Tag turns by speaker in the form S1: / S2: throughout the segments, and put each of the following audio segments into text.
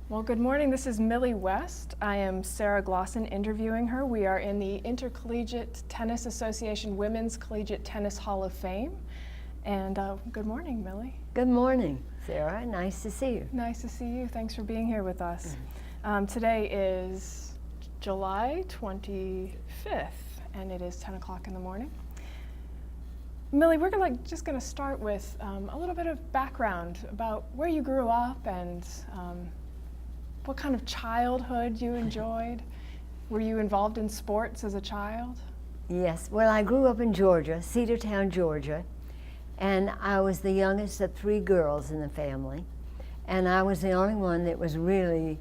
S1: Well, good morning. This is Millie West. I am Sarah Glosson interviewing her. We are in the Intercollegiate Tennis Association Women's Collegiate Tennis Hall of Fame. And good morning, Millie.
S2: Good morning, Sarah. Nice to see you.
S1: Nice to see you. Thanks for being here with us. Today is July 25th, and it is 10 o'clock in the morning. Millie, we're just going to start with a little bit of background about where you grew up and what kind of childhood you enjoyed. Were you involved in sports as a child?
S2: Yes. Well, I grew up in Georgia, Cedartown, Georgia, and I was the youngest of three girls in the family, and I was the only one that was really,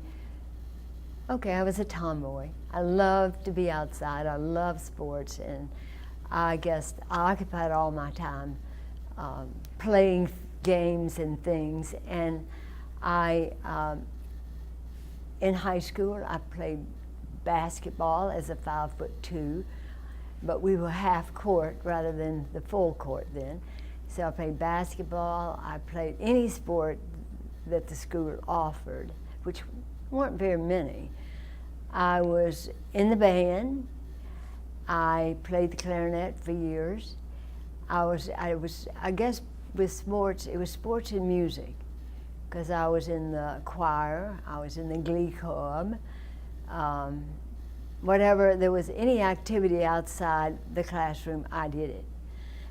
S2: I was a tomboy. I loved to be outside. I loved sports, and I guess I occupied all my time playing games and things. And in high school, I played basketball as a 5'2", but we were half court rather than the full court then. So I played basketball. I played any sport that the school offered, which weren't very many. I was in the band. I played the clarinet for years. I guess with sports, it was sports and music, because I was in the choir, I was in the glee club. Whatever, there was any activity outside the classroom, I did it.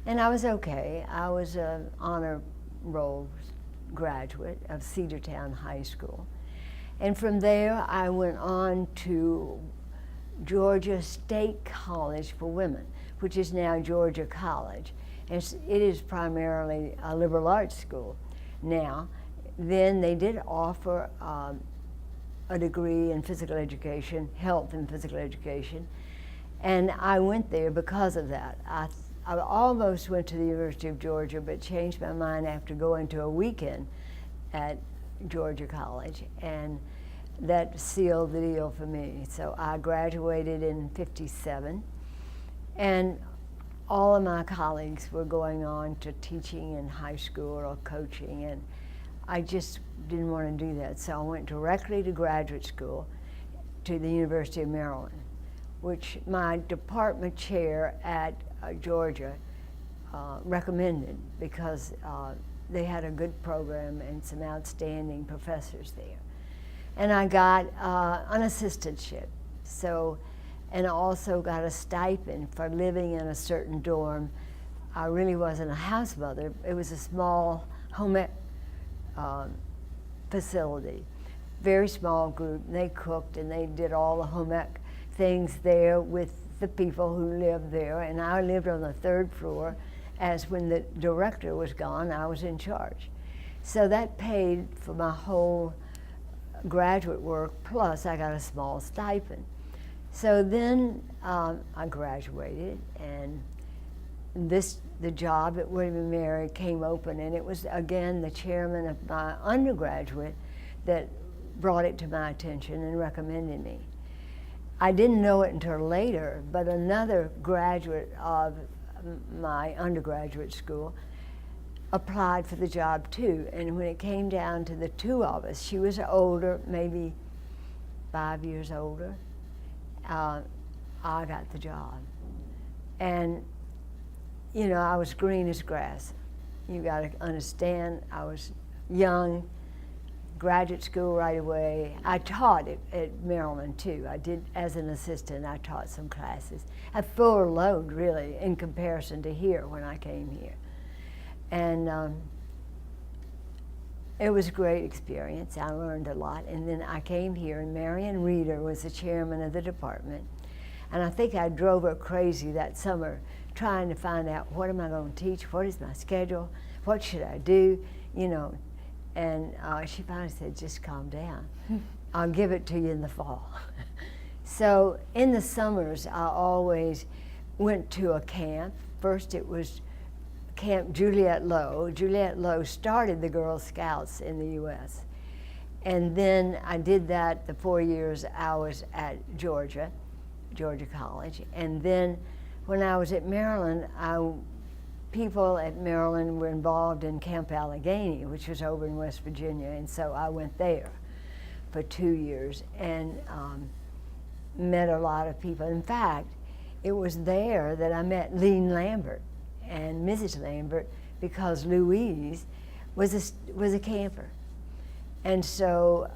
S2: And I was okay. I was an honor roll graduate of Cedartown High School. And from there, I went on to Georgia State College for Women, which is now Georgia College. And it is primarily a liberal arts school now. Then they did offer a degree in physical education, health and physical education, and I went there because of that. I almost went to the University of Georgia, but changed my mind after going to a weekend at Georgia College, and that sealed the deal for me. So I graduated in '57, and all of my colleagues were going on to teaching in high school or coaching, and I just didn't want to do that. So I went directly to graduate school to the University of Maryland, which my department chair at Georgia recommended, because they had a good program and some outstanding professors there. And I got an assistantship, and I also got a stipend for living in a certain dorm. I really wasn't a house mother. It was a small home ec facility, very small group. They cooked and they did all the home ec things there with the people who lived there, and I lived on the third floor, as when the director was gone, I was in charge. So that paid for my whole graduate work, plus I got a small stipend. So then I graduated, and the job at William & Mary came open, and it was again the chairman of my undergraduate that brought it to my attention and recommended me. I didn't know it until later, but another graduate of my undergraduate school applied for the job too, and when it came down to the two of us, she was older, maybe 5 years older, I got the job. And you know, I was green as grass. You got to understand, I was young, graduate school right away. I taught at Maryland too. I did, as an assistant, I taught some classes. A full load really in comparison to here when I came here. And it was a great experience. I learned a lot. And then I came here, and Marion Reeder was the chairman of the department. And I think I drove her crazy that summer, trying to find out, what am I going to teach? What is my schedule? What should I do? You know, and she finally said, just calm down. I'll give it to you in the fall. So in the summers, I always went to a camp. First it was Camp Juliet Lowe. Juliet Lowe started the Girl Scouts in the U.S. And then I did that the 4 years I was at Georgia College. And then when I was at Maryland, people at Maryland were involved in Camp Allegheny, which was over in West Virginia, and so I went there for 2 years and met a lot of people. In fact, it was there that I met Lean Lambert and Mrs. Lambert, because Louise was a camper. And so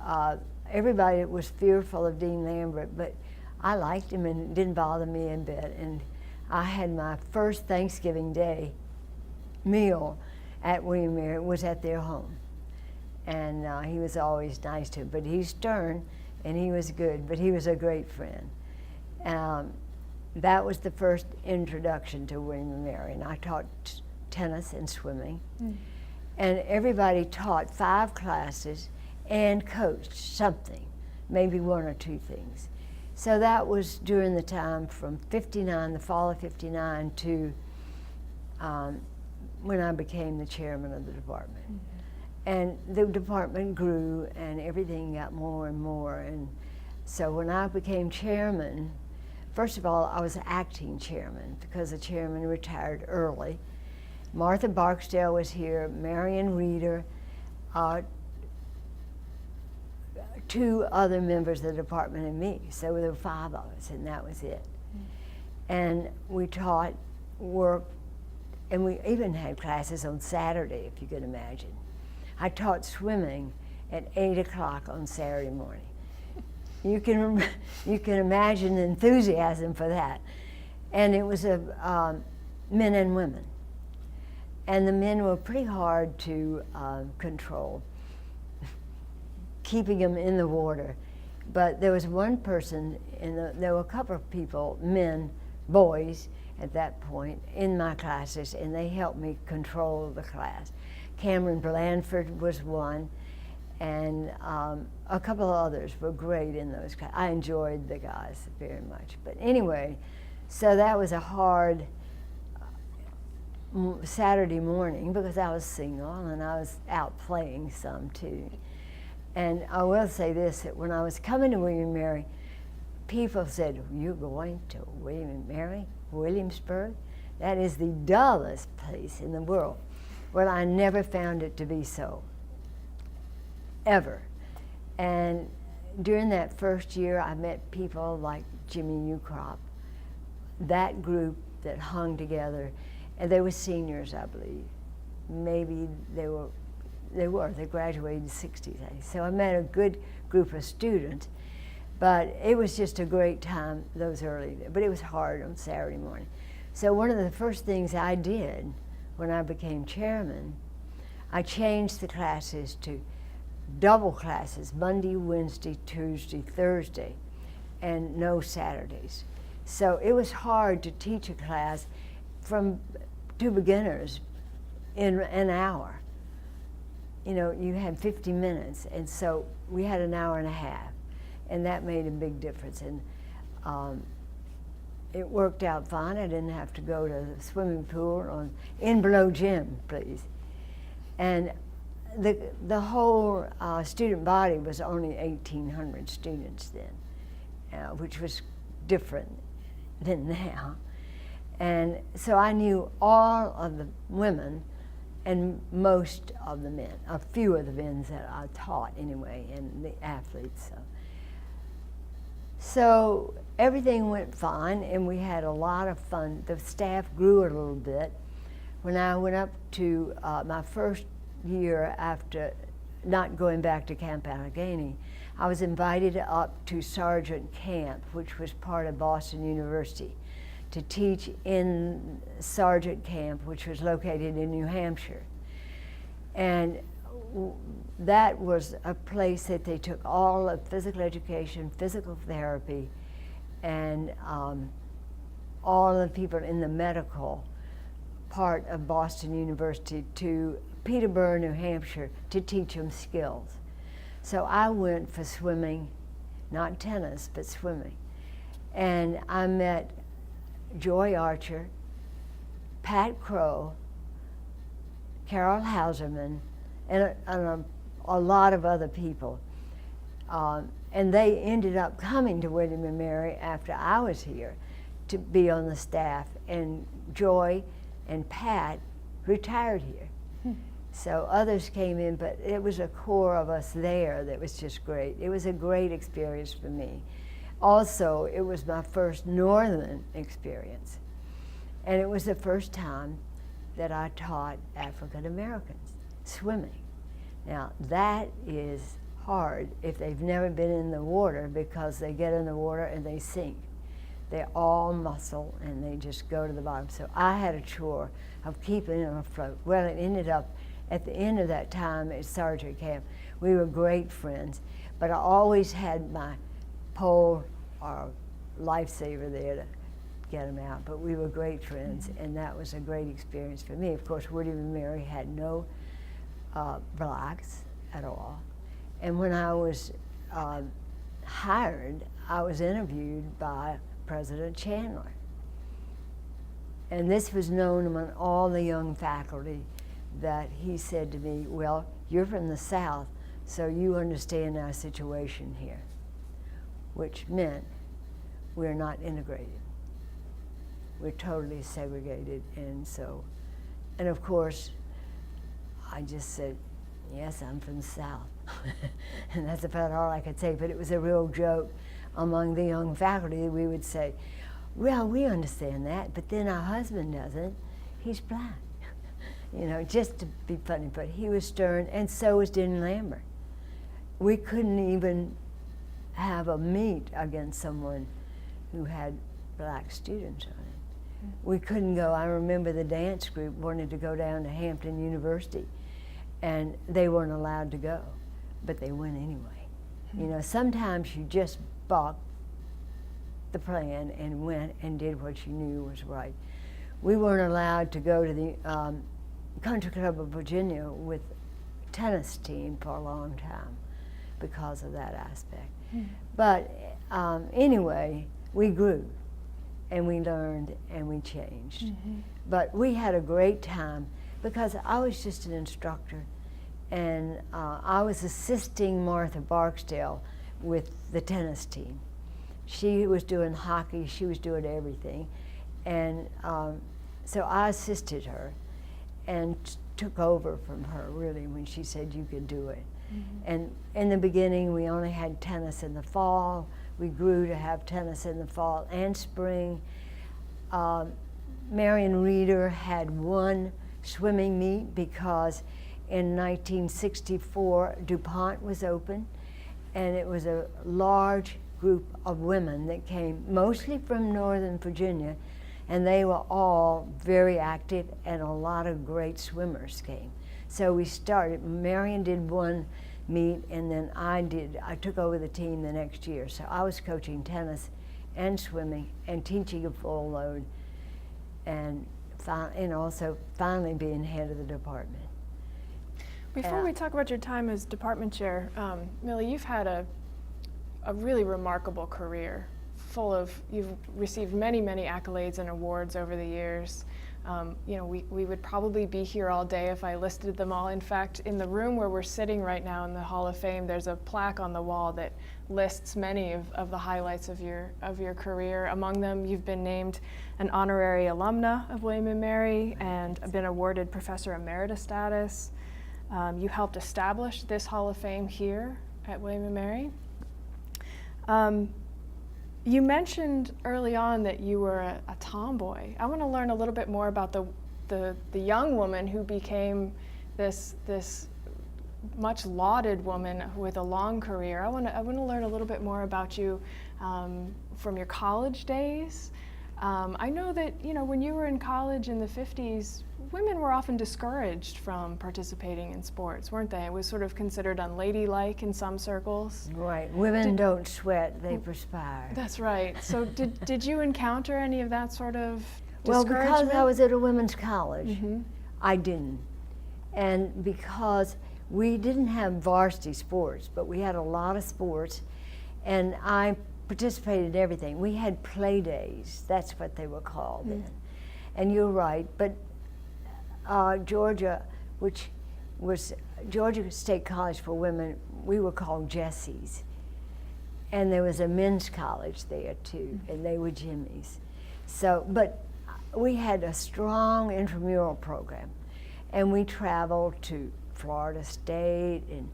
S2: everybody was fearful of Dean Lambert, but I liked him and it didn't bother me a bit. And I had my first Thanksgiving Day meal at William & Mary, was at their home. And he was always nice to him, but he's stern and he was good, but he was a great friend. That was the first introduction to William & Mary, and I taught tennis and swimming. And everybody taught 5 classes and coached something, maybe 1 or 2 things. So that was during the time from '59, the fall of '59, to when I became the chairman of the department. And the department grew and everything got more and more. And so when I became chairman, first of all, I was acting chairman because the chairman retired early. Martha Barksdale was here, Marion Reeder, 2 other members of the department and me. So there were 5 of us, and that was it. And we taught work, and we even had classes on Saturday, if you could imagine. I taught swimming at 8 o'clock on Saturday morning. You can imagine the enthusiasm for that. And it was men and women. And the men were pretty hard to control, keeping them in the water. But there was one person, there were a couple of people, men, boys at that point, in my classes, and they helped me control the class. Cameron Blandford was one, and a couple of others were great in those classes. I enjoyed the guys very much. But anyway, so that was a hard Saturday morning because I was single and I was out playing some too. And I will say this, that when I was coming to William & Mary, people said, "You're going to William & Mary, Williamsburg? That is the dullest place in the world." Well, I never found it to be so, ever. And during that first year, I met people like Jimmy Ucrop, that group that hung together, and they were seniors, I believe. Maybe they graduated in the 60s. So I met a good group of students, but it was just a great time those early, but it was hard on Saturday morning. So one of the first things I did when I became chairman, I changed the classes to double classes, Monday, Wednesday, Tuesday, Thursday, and no Saturdays. So it was hard to teach a class to beginners in an hour. You know, you had 50 minutes, and so we had an hour and a half, and that made a big difference. And it worked out fine. I didn't have to go to the swimming pool in below gym, please. And the whole student body was only 1,800 students then, which was different than now. And so I knew all of the women and most of the men, a few of the men that I taught anyway, and the athletes. So everything went fine, and we had a lot of fun. The staff grew a little bit. When I went up to my first year after not going back to Camp Allegheny, I was invited up to Sergeant Camp, which was part of Boston University, to teach in Sergeant Camp, which was located in New Hampshire. And that was a place that they took all of physical education, physical therapy, and all the people in the medical part of Boston University to Peterborough, New Hampshire, to teach them skills. So I went for swimming, not tennis, but swimming. And I met Joy Archer, Pat Crow, Carol Hauserman, and a lot of other people. And they ended up coming to William & Mary after I was here to be on the staff. And Joy and Pat retired here. So others came in, but it was a core of us there that was just great. It was a great experience for me. Also, it was my first northern experience. And it was the first time that I taught African Americans swimming. Now, that is hard if they've never been in the water, because they get in the water and they sink. They're all muscle and they just go to the bottom. So I had a chore of keeping them afloat. Well, it ended up at the end of that time at sergeant camp, we were great friends, but I always had my pole or lifesaver there to get them out. But we were great friends, and that was a great experience for me. Of course, William and Mary had no blacks at all. And when I was hired, I was interviewed by President Chandler. And this was known among all the young faculty, that he said to me, well, you're from the South, so you understand our situation here, which meant we're not integrated. We're totally segregated. And of course, I just said, yes, I'm from the South. And that's about all I could say, but it was a real joke among the young faculty. We would say, well, we understand that, but then our husband doesn't. He's black. You know, just to be funny, but he was stern, and so was Denny Lambert. We couldn't even have a meet against someone who had black students on it. We couldn't go. I remember the dance group wanted to go down to Hampton University, and they weren't allowed to go, but they went anyway. You know, sometimes you just bucked the plan and went and did what you knew was right. We weren't allowed to go to the Country Club of Virginia with tennis team for a long time because of that aspect. But anyway, we grew and we learned and we changed. But we had a great time because I was just an instructor, and I was assisting Martha Barksdale with the tennis team. She was doing hockey, she was doing everything. And so I assisted her and took over from her, really, when she said you could do it. And in the beginning, we only had tennis in the fall. We grew to have tennis in the fall and spring. Marion Reeder had one swimming meet because in 1964, DuPont was open, and it was a large group of women that came, mostly from Northern Virginia, and they were all very active, and a lot of great swimmers came. So we started, Marion did one meet, and then I took over the team the next year. So I was coaching tennis and swimming and teaching a full load, and also finally being head of the department.
S1: Before we talk about your time as department chair, Millie, you've had a really remarkable career. You've received many, many accolades and awards over the years. You know, we would probably be here all day if I listed them all. In fact, in the room where we're sitting right now in the Hall of Fame, there's a plaque on the wall that lists many of the highlights of your career. Among them, you've been named an honorary alumna of William & Mary and been awarded Professor Emerita status. You helped establish this Hall of Fame here at William & Mary. You mentioned early on that you were a tomboy. I want to learn a little bit more about the young woman who became this much lauded woman with a long career. I want to learn a little bit more about you from your college days. I know that, you know, when you were in college in the 50s, women were often discouraged from participating in sports, weren't they? It was sort of considered unladylike in some circles.
S2: Right. Women don't sweat, they perspire.
S1: That's right. So did you encounter any of that sort of
S2: Well,
S1: discouragement?
S2: because I was at a women's college, I didn't. And because we didn't have varsity sports, but we had a lot of sports, and I participated in everything. We had play days, that's what they were called then. And you're right, but Georgia, which was Georgia State College for Women, we were called Jessies. And there was a men's college there too, and they were Jimmies. So, but we had a strong intramural program. And we traveled to Florida State and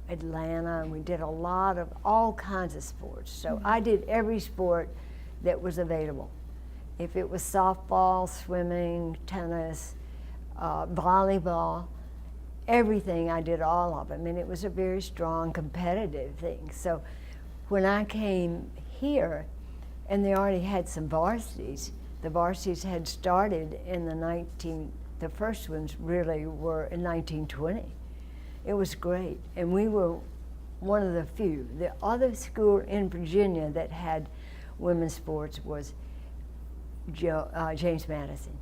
S2: Atlanta, and we did a lot of all kinds of sports. So I did every sport that was available. If it was softball, swimming, tennis, volleyball, everything, I did all of them. And it was a very strong competitive thing. So when I came here, and they already had some varsities, the varsities had started in the first ones really were in 1920. It was great, and we were one of the few. The other school in Virginia that had women's sports was James Madison.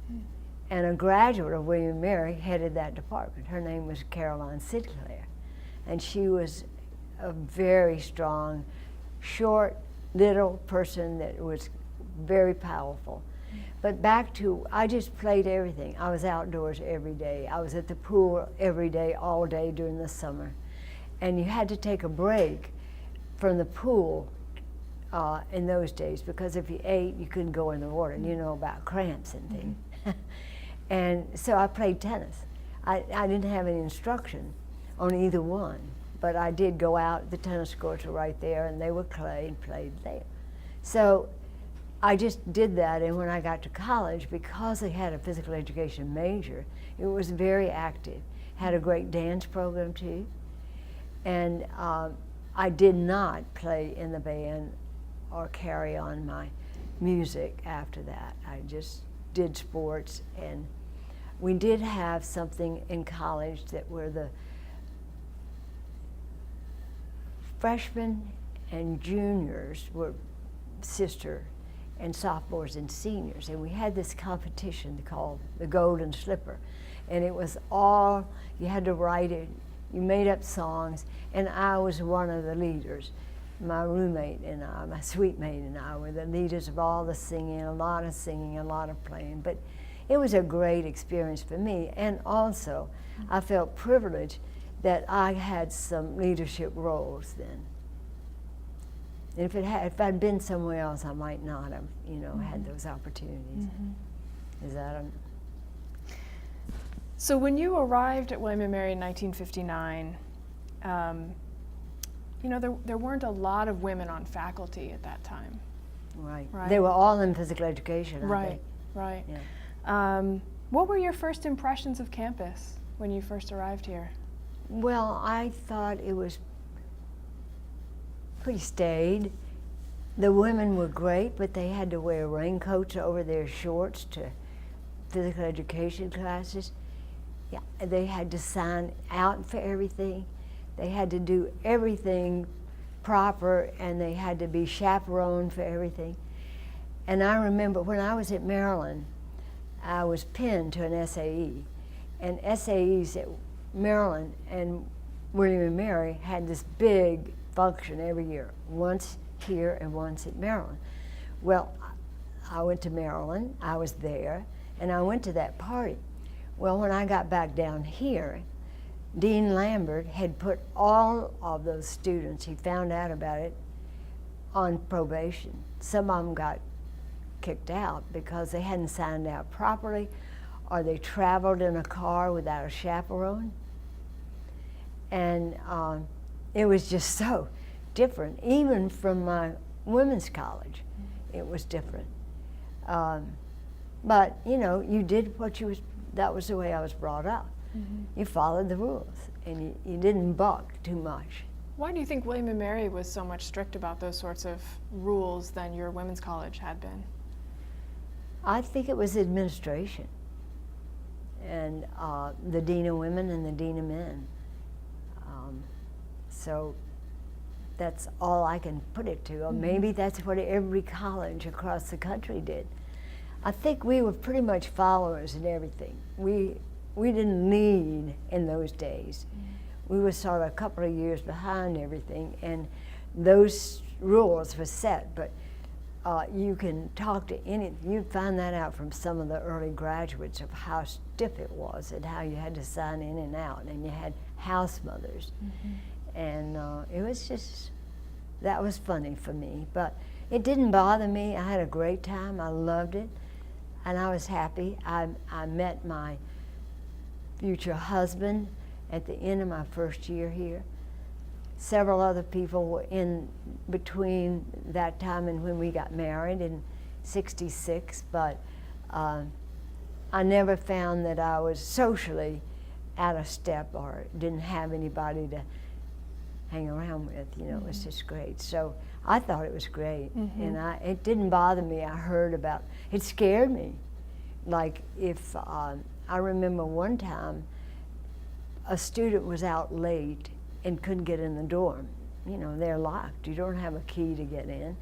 S2: And a graduate of William & Mary headed that department. Her name was Caroline Sinclair, and she was a very strong, short, little person that was very powerful. But back to, I just played everything. I was outdoors every day. I was at the pool every day, all day during the summer. And you had to take a break from the pool in those days, because if you ate, you couldn't go in the water, and you know about cramps and things. And so I played tennis. I didn't have any instruction on either one, but I did go out, the tennis courts were right there, and they were clay and played there. So I just did that, and when I got to college, because I had a physical education major, it was very active. Had a great dance program too. And I did not play in the band or carry on my music after that. I just did sports, and we did have something in college that were the freshmen and juniors were sister, and sophomores and seniors, and we had this competition called the Golden Slipper, and it was all, you had to write it, you made up songs, and I was one of the leaders. My roommate and I, my suite mate and I were the leaders of all the singing, a lot of playing, but it was a great experience for me, and also I felt privileged that I had some leadership roles then. And if I'd been somewhere else, I might not have, had those opportunities. Is that
S1: So when you arrived at William & Mary in 1959, there weren't a lot of women on faculty at that time.
S2: Right. They were all in physical education, I think.
S1: Right.
S2: Yeah.
S1: What were your first impressions of campus when you first arrived here?
S2: Well, I thought it was pretty staid. The women were great, but they had to wear raincoats over their shorts to physical education classes. Yeah, they had to sign out for everything. They had to do everything proper, and they had to be chaperoned for everything. And I remember when I was at Maryland, I was pinned to an SAE. And SAEs at Maryland and William & Mary had this big function every year, once here and once at Maryland. Well, I went to Maryland, I was there, and I went to that party. Well, when I got back down here, Dean Lambert had put all of those students, he found out about it, on probation. Some of them got kicked out because they hadn't signed out properly, or they traveled in a car without a chaperone. And it was just so different, even from my women's college. It was different. But you did that was the way I was brought up. You followed the rules, and you didn't buck too much.
S1: Why do you think William & Mary was so much strict about those sorts of rules than your women's college had been?
S2: I think it was administration, and the Dean of Women and the Dean of Men. So that's all I can put it to. Or maybe that's what every college across the country did. I think we were pretty much followers in everything. We didn't lead in those days. We were sort of a couple of years behind everything, and those rules were set, but you can talk to you'd find that out from some of the early graduates of how stiff it was and how you had to sign in and out, and you had house mothers. And it was just, that was funny for me, but it didn't bother me. I had a great time, I loved it, and I was happy. I met my future husband at the end of my first year here. Several other people were in between that time and when we got married in '66, but I never found that I was socially out of step or didn't have anybody to hang around with. You know, it was just great. So I thought it was great, and it didn't bother me. I heard about it, scared me. Like if I remember one time a student was out late and couldn't get in the dorm. You know, they're locked. You don't have a key to get in.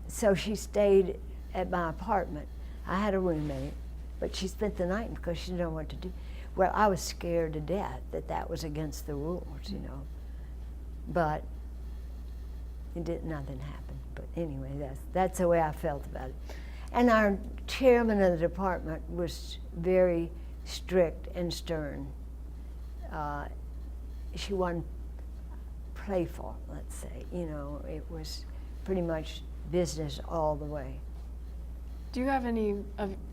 S2: So she stayed at my apartment. I had a roommate, but she spent the night because she didn't know what to do. Well, I was scared to death that that was against the rules, you know. But nothing happened. But anyway, that's the way I felt about it. And our chairman of the department was very strict and stern. She wasn't playful, let's say. You know, it was pretty much business all the way.
S1: Do you have any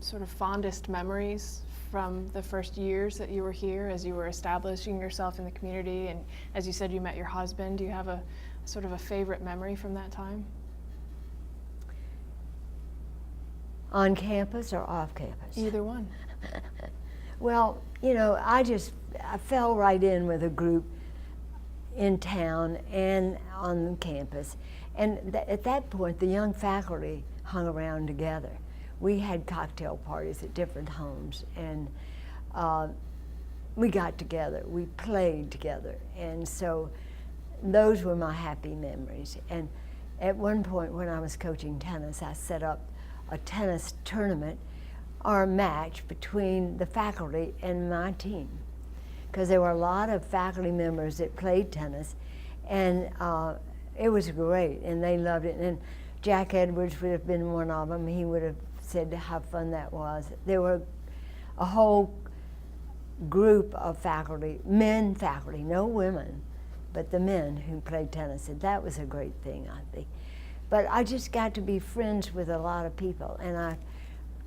S1: sort of fondest memories from the first years that you were here as you were establishing yourself in the community, and as you said you met your husband? Do you have a sort of a favorite memory from that time?
S2: On campus or off campus?
S1: Either one.
S2: Well, you know, I fell right in with a group in town and on campus. And at that point, the young faculty hung around together. We had cocktail parties at different homes, and we got together, we played together. And so those were my happy memories. And at one point when I was coaching tennis, I set up a tennis tournament or a match between the faculty and my team, because there were a lot of faculty members that played tennis, and it was great, and they loved it. And Jack Edwards would have been one of them. He would have said how fun that was. There were a whole group of faculty, men faculty, no women, but the men who played tennis, and that was a great thing, I think. But I just got to be friends with a lot of people, and I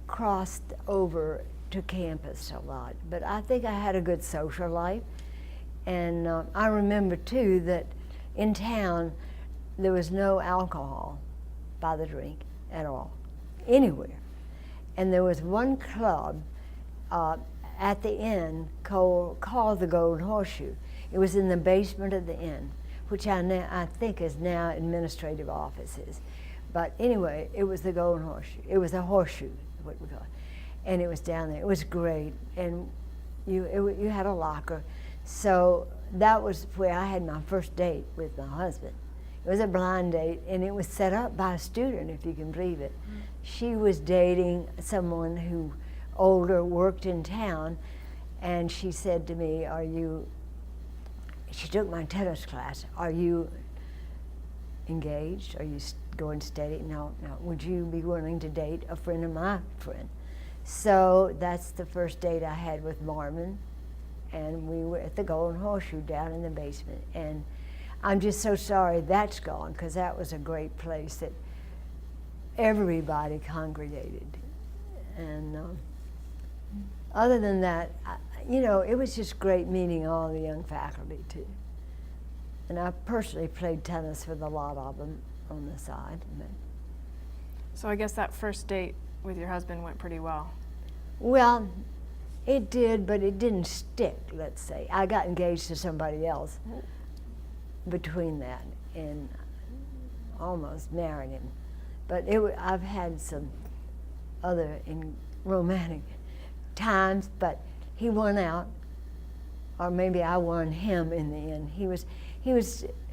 S2: crossed over to campus a lot. But I think I had a good social life, and I remember too that in town there was no alcohol by the drink at all, anywhere. And there was one club at the inn called the Golden Horseshoe. It was in the basement of the inn, which I think is now administrative offices. But anyway, it was the Golden Horseshoe. It was a horseshoe, what we call it. And it was down there. It was great. And you had a locker. So that was where I had my first date with my husband. It was a blind date, and it was set up by a student, if you can believe it. She was dating someone who older, worked in town, and she said to me, she took my tennis class, "Are you engaged? Are you going steady?" No. Would you be willing to date a friend of my friend? So that's the first date I had with Marvin, and we were at the Golden Horseshoe down in the basement. And I'm just so sorry that's gone, because that was a great place that everybody congregated. And other than that, you know, it was just great meeting all the young faculty too. And I personally played tennis with a lot of them on the side.
S1: So I guess that first date with your husband went pretty well.
S2: Well, it did, but it didn't stick, let's say. I got engaged to somebody else between that and almost married him. But I've had some other romantic times, but he won out, or maybe I won him in the end. He was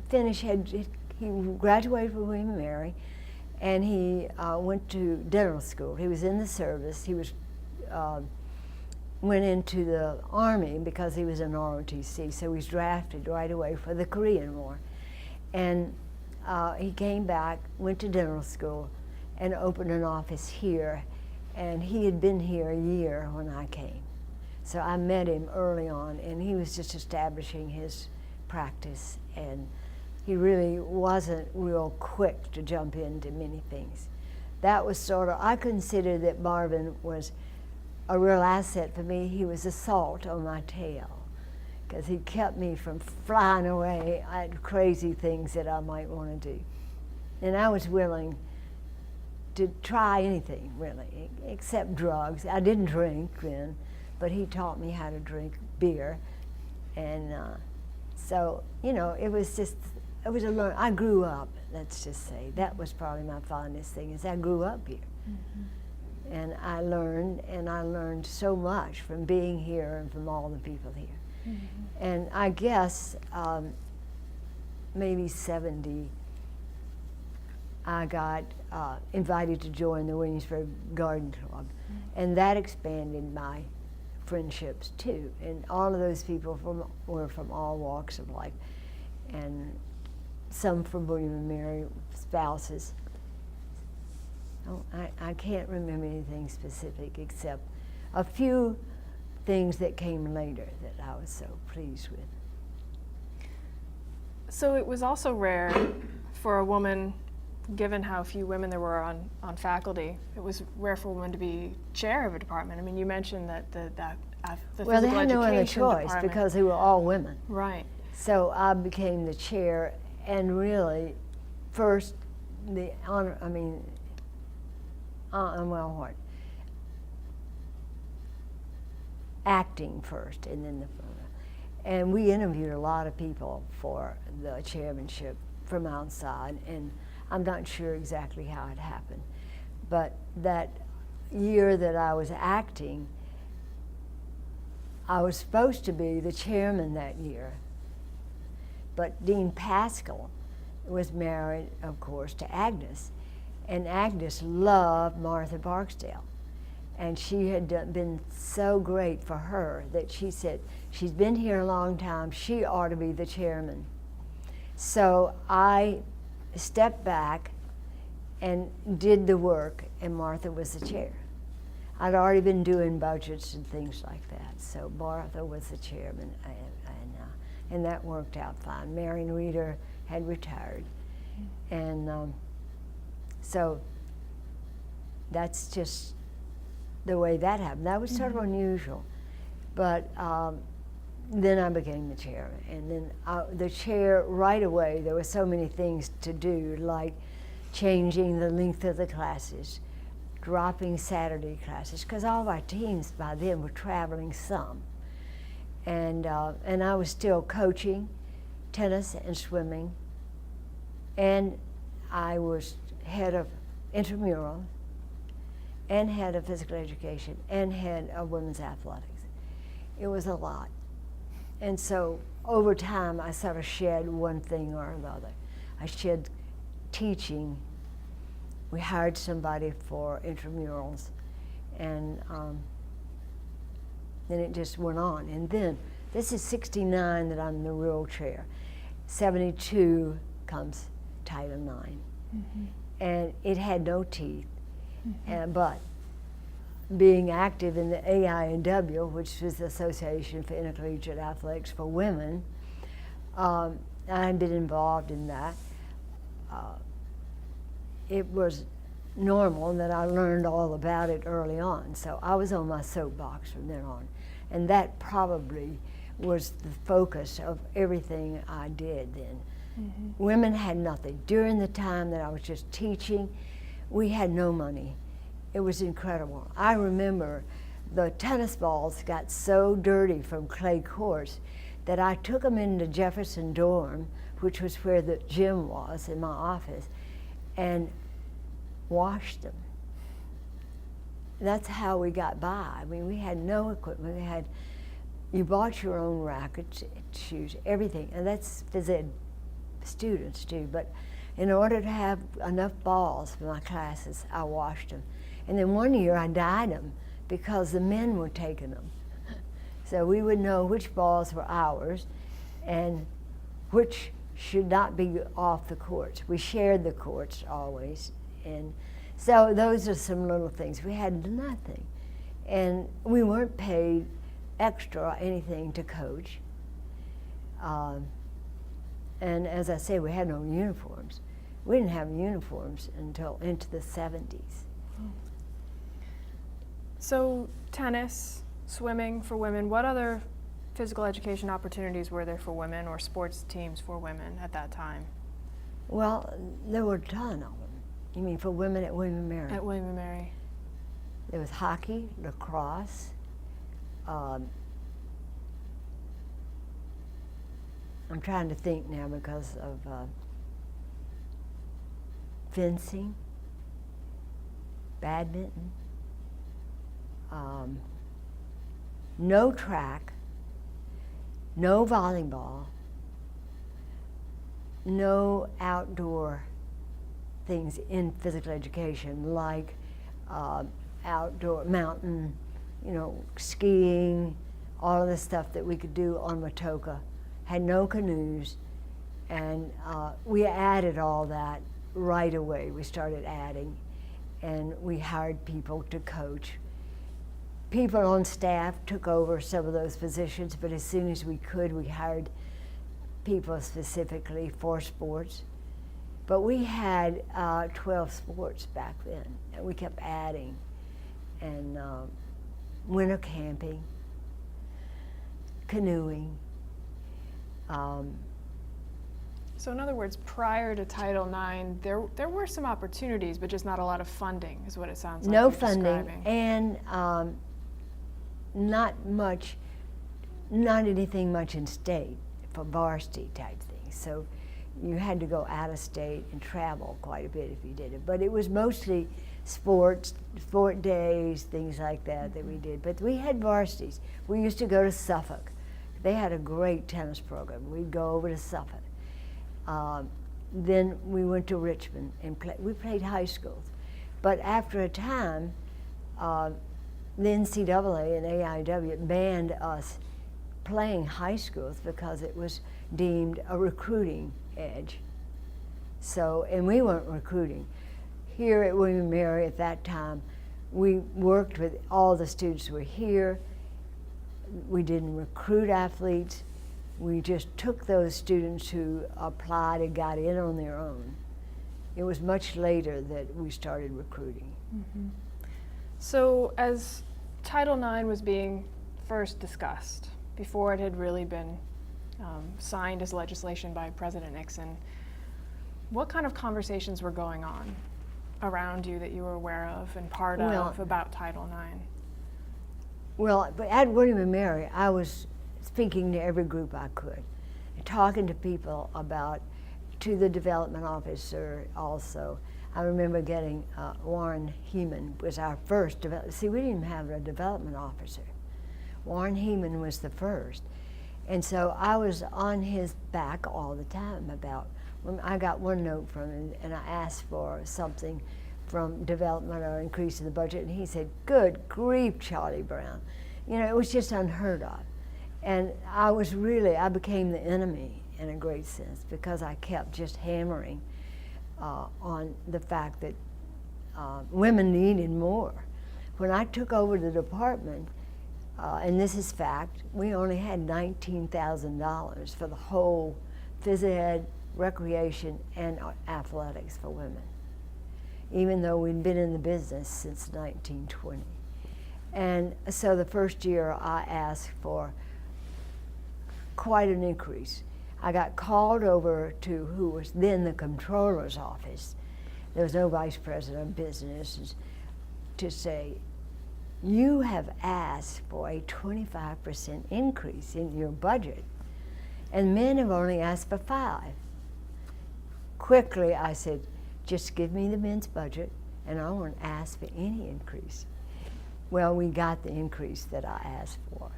S2: finished, he graduated from William and Mary, and he went to dental school. He was in the service. He went into the Army because he was in ROTC, so he was drafted right away for the Korean War. And he came back, went to dental school, and opened an office here. And he had been here a year when I came. So I met him early on, and he was just establishing his practice, and he really wasn't real quick to jump into many things. That was sort of, I consider that Marvin was a real asset for me. He was a salt on my tail, because he kept me from flying away at crazy things that I might want to do. And I was willing to try anything, really, except drugs. I didn't drink then, but he taught me how to drink beer. And so, you know, it was a learn. I grew up, let's just say. That was probably my fondest thing, is I grew up here. Mm-hmm. And I learned so much from being here and from all the people here. Mm-hmm. And I guess maybe 70, I got invited to join the Williamsburg Garden Club. Mm-hmm. And that expanded my friendships too. And all of those people were from all walks of life. And some from William and Mary spouses. Oh, I can't remember anything specific except a few things that came later that I was so pleased with.
S1: So it was also rare for a woman, given how few women there were on faculty, it was rare for a woman to be chair of a department. I mean, you mentioned that the
S2: well, they
S1: physical
S2: had no other
S1: education
S2: choice
S1: department,
S2: because they were all women.
S1: Right.
S2: So I became the chair, and really, first, the honor, I mean, well, what? Acting first, and then and we interviewed a lot of people for the chairmanship from outside, and I'm not sure exactly how it happened. But that year that I was acting, I was supposed to be the chairman that year. But Dean Pascal was married, of course, to Agnes. And Agnes loved Martha Barksdale. And she had been so great for her that she said, she's been here a long time, she ought to be the chairman. So I stepped back and did the work, and Martha was the chair. I'd already been doing budgets and things like that, so Martha was the chairman, and that worked out fine. Marion Reeder had retired, and so that's just the way that happened. That was sort of unusual, but then I became the chair, and then the chair right away. There were so many things to do, like changing the length of the classes, dropping Saturday classes, because all of our teams by then were traveling some, and I was still coaching tennis and swimming, and I was head of intramural, and head of physical education, and head of women's athletics. It was a lot. And so over time, I sort of shed one thing or another. I shed teaching. We hired somebody for intramurals, and then it just went on. And then, this is 69 that I'm the real chair. 72 comes Title IX. Mm-hmm. And it had no teeth. Mm-hmm. But being active in the AINW, which was the Association for Intercollegiate Athletics for Women, I had been involved in that. It was normal that I learned all about it early on, so I was on my soapbox from then on. And that probably was the focus of everything I did then. Mm-hmm. Women had nothing. During the time that I was just teaching, we had no money. It was incredible. I remember the tennis balls got so dirty from clay courts that I took them into Jefferson dorm, which was where the gym was in my office, and washed them. That's how we got by. I mean, we had no equipment. You bought your own rackets, shoes, everything, and that's phys ed students too. But in order to have enough balls for my classes, I washed them. And then one year I dyed them because the men were taking them. So we would know which balls were ours and which should not be off the courts. We shared the courts always. And so those are some little things. We had nothing. And we weren't paid extra or anything to coach. And as I say, we had no uniforms. We didn't have uniforms until into the 70s.
S1: So tennis, swimming for women, what other physical education opportunities were there for women or sports teams for women at that time?
S2: Well, there were a ton of them. You mean for women at William & Mary?
S1: At William & Mary.
S2: There was hockey, lacrosse, I'm trying to think now because of fencing, badminton, no track, no volleyball, no outdoor things in physical education like outdoor mountain, skiing, all of the stuff that we could do on Matoka. Had no canoes, and we added all that right away. We started adding, and we hired people to coach. People on staff took over some of those positions, but as soon as we could, we hired people specifically for sports. But we had 12 sports back then, and we kept adding. And winter camping, canoeing.
S1: So in other words, prior to Title IX, there were some opportunities, but just not a lot of funding, is what it sounds like.
S2: No
S1: you're
S2: funding,
S1: describing.
S2: and not anything much in state for varsity type things. So you had to go out of state and travel quite a bit if you did it. But it was mostly sport days, things like that that we did. But we had varsities. We used to go to Suffolk. They had a great tennis program. We'd go over to Suffolk. Then we went to Richmond and we played high schools. But after a time, the NCAA and AIW banned us playing high schools because it was deemed a recruiting edge. So, and we weren't recruiting. Here at William & Mary at that time, we worked with all the students who were here. We didn't recruit athletes. We just took those students who applied and got in on their own. It was much later that we started recruiting.
S1: Mm-hmm. So as Title IX was being first discussed, before it had really been signed as legislation by President Nixon, what kind of conversations were going on around you that you were aware of and part of about Title IX?
S2: Well, at William & Mary, I was speaking to every group I could, and talking to people to the development officer also. I remember getting Warren Heeman was our first see, we didn't have a development officer. Warren Heeman was the first. And so I was on his back all the time about, when I got one note from him and I asked for something from development or increase in the budget, and he said, "Good grief, Charlie Brown." It was just unheard of. And I became the enemy in a great sense because I kept just hammering on the fact that women needed more. When I took over the department, and this is fact, we only had $19,000 for the whole phys ed, recreation, and athletics for women, even though we'd been in the business since 1920. And so the first year I asked for quite an increase. I got called over to who was then the controller's office. There was no vice president of business, to say, "You have asked for a 25% increase in your budget, and men have only asked for 5. Quickly, I said, "Just give me the men's budget, and I won't ask for any increase." Well, we got the increase that I asked for.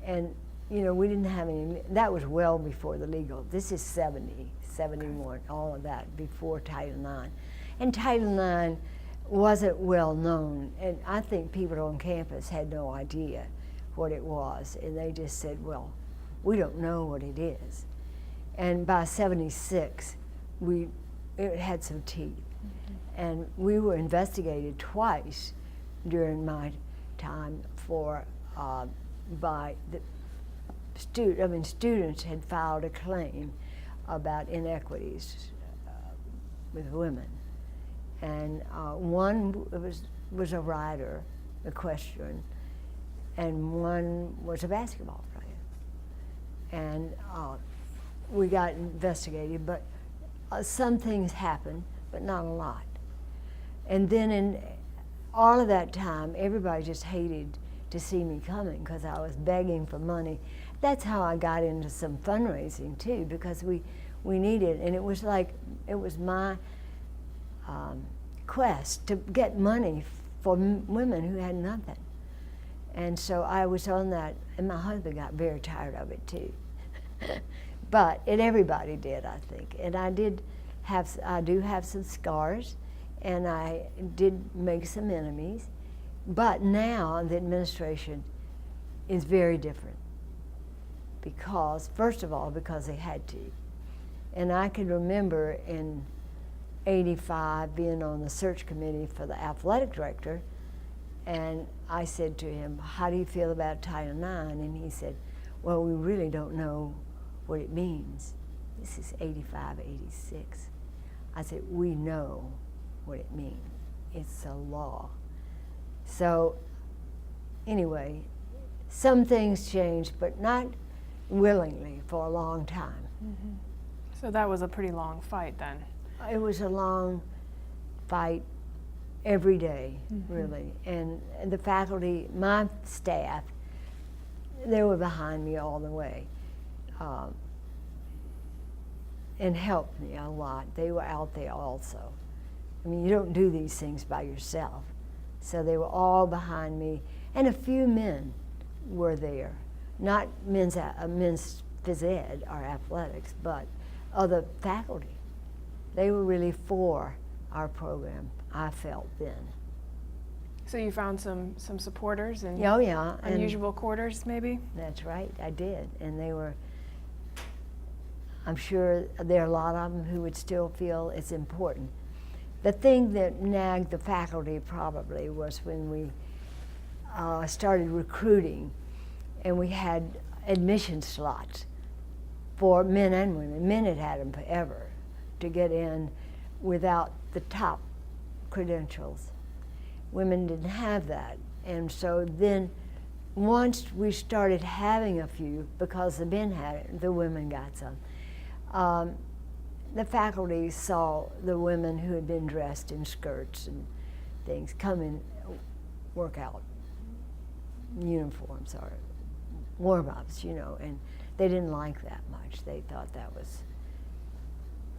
S2: And, we didn't have any, that was well before the legal. This is 70, 71, all of that, before Title IX. And Title IX wasn't well known, and I think people on campus had no idea what it was, and they just said, "Well, we don't know what it is." And by 76, it had some teeth. Mm-hmm. And we were investigated twice during my time by the students had filed a claim about inequities with women. And one was a writer equestrian, and one was a basketball player. And we got investigated, but some things happened, but not a lot. And then in all of that time, everybody just hated to see me coming because I was begging for money. That's how I got into some fundraising too, because we needed, and it was my quest to get money for women who had nothing. And so I was on that, and my husband got very tired of it too. But everybody did, I think. And I do have some scars, and I did make some enemies. But now the administration is very different. Because, first of all, because they had to. And I can remember in '85 being on the search committee for the athletic director, and I said to him, how do you feel about Title IX? And he said, well, we really don't know what it means. This is '85, '86. I said, we know what it means. It's a law. So anyway, some things changed, but not willingly for a long time.
S1: Mm-hmm. So that was a pretty long fight then.
S2: It was a long fight every day,
S1: mm-hmm.
S2: really. And the faculty, my staff, they were behind me all the way and helped me a lot. They were out there also. I mean, you don't do these things by yourself. So they were all behind me, and a few men were there. Not men's phys ed or athletics, but other faculty. They were really for our program, I felt then.
S1: So you found some supporters in
S2: Oh, yeah.
S1: unusual quarters, maybe?
S2: That's right, I did. And they were, I'm sure there are a lot of them who would still feel it's important. The thing that nagged the faculty probably was when we started recruiting, and we had admission slots for men and women. Men had had them forever to get in without the top credentials. Women didn't have that. And so then once we started having a few, because the men had it, the women got some. The faculty saw the women who had been dressed in skirts and things come in workout uniforms or warm-ups, you know, and they didn't like that much. They thought that was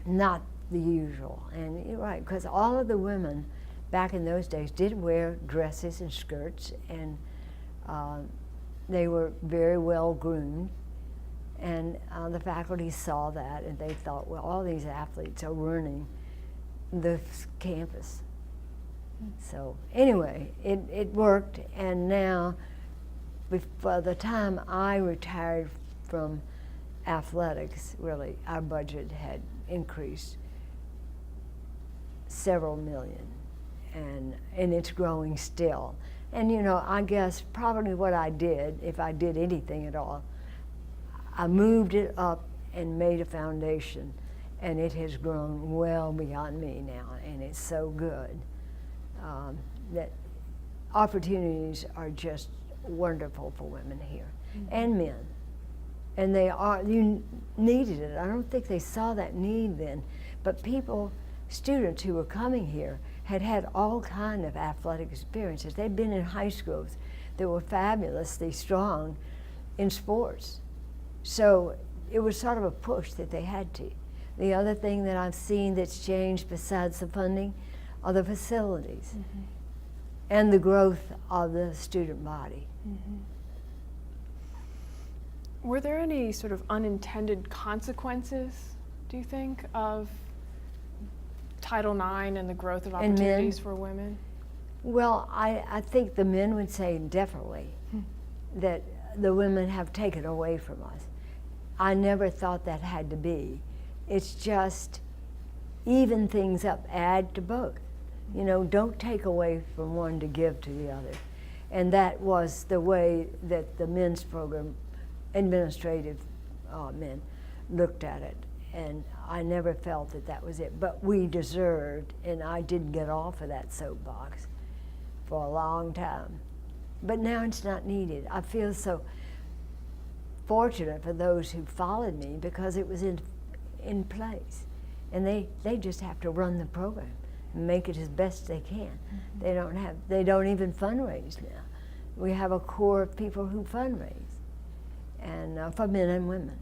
S2: not the usual. And you're right, because all of the women back in those days did wear dresses and skirts, and they were very well groomed. And the faculty saw that, and they thought, well, all these athletes are ruining the campus. So anyway, it worked, and now, by the time I retired from athletics, really, our budget had increased several million, and it's growing still. And you know, I guess probably what I did, if I did anything at all, I moved it up and made a foundation, and it has grown well beyond me now, and it's so good that opportunities are just wonderful for women here, mm-hmm. and men. And you needed it. I don't think they saw that need then, but students who were coming here had all kind of athletic experiences. They'd been in high schools that were fabulously strong in sports. So it was sort of a push that they had to. The other thing that I've seen that's changed besides the funding are the facilities, mm-hmm. and the growth of the student body.
S1: Mm-hmm. Were there any sort of unintended consequences, do you think, of Title IX and the growth of opportunities for women?
S2: Well, I think the men would say definitely that the women have taken away from us. I never thought that had to be. It's just even things up, add to both. You know, don't take away from one to give to the other. And that was the way that the men's program, administrative men, looked at it. And I never felt that that was it. But we deserved, and I didn't get off of that soapbox for a long time. but now it's not needed. I feel so fortunate for those who followed me because it was in place. And they just have to run the program and make it as best they can. Mm-hmm. They don't even fundraise now. We have a core of people who fundraise, and for men and women,